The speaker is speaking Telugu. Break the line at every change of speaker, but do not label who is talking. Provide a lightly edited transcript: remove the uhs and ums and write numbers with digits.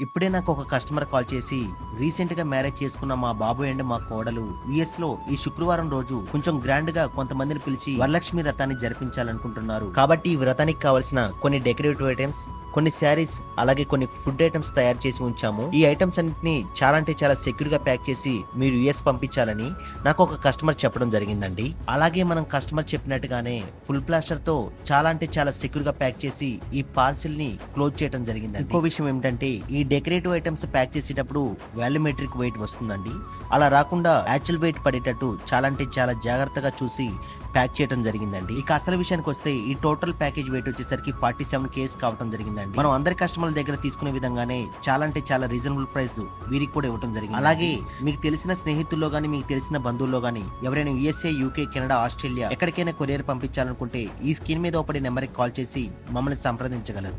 ఇప్పుడే నాకు ఒక కస్టమర్ కాల్ చేసి రీసెంట్ గా మ్యారేజ్ చేసుకున్న మా బాబు అండ్ మా కోడలు యుఎస్ లో ఈ శుక్రవారం రోజు కొంచెం గ్రాండ్ గా కొంతమందిని పిలిచి వరలక్ష్మి వ్రతాన్ని జరిపించాలనుకుంటున్నారు. కాబట్టి ఈ వ్రతానికి కావాల్సిన కొన్ని డెకరేటివ్ ఐటమ్స్, కొన్ని శారీస్, అలాగే కొన్ని ఫుడ్ ఐటమ్స్ తయారు చేసి ఉంచాము. ఈ ఐటమ్స్ అన్నింటినీ చాలా అంటే చాలా సెక్యూర్ గా ప్యాక్ చేసి మీరు యుఎస్ పంపించాలని నాకు ఒక కస్టమర్ చెప్పడం జరిగిందండి. అలాగే మనం కస్టమర్ చెప్పినట్టుగానే ఫుల్ ప్లాస్టర్ తో చాలా అంటే చాలా సెక్యూర్ గా ప్యాక్ చేసి ఈ పార్సిల్ ని క్లోజ్ చేయడం జరిగిందండి. ఇంకో విషయం ఏమిటంటే ఈ డెకరేటివ్ ఐటమ్స్ ప్యాక్ చేసేటప్పుడు వాల్యూమెట్రిక్ వెయిట్ వస్తుందండి. అలా రాకుండా యాక్చువల్ వెయిట్ పడేటట్టు చాలా అంటే చాలా జాగ్రత్తగా చూసి ప్యాక్ చేయడం జరిగిందండి. ఇక అసలు విషయానికి వస్తే ఈ టోటల్ ప్యాకేజ్ వెయిట్ వచ్చేసరికి 47 కేస్ కావడం జరిగిందండి. మనం అందరి కస్టమర్ల దగ్గర తీసుకునే విధంగానే చాలా అంటే చాలా రీజనబుల్ ప్రైస్ వీరికి కూడా ఇవ్వడం జరిగింది. అలాగే మీకు తెలిసిన స్నేహితుల్లో గానీ, మీకు తెలిసిన బంధువుల్లో గానీ ఎవరైనా యుఎస్ఏ, యూకే, కెనడా, ఆస్ట్రేలియా ఎక్కడికైనా కొరియర్ పంపించాలనుకుంటే ఈ స్క్రీన్ మీద ఒకటి నెంబర్కి కాల్ చేసి మమ్మల్ని సంప్రదించగలరు.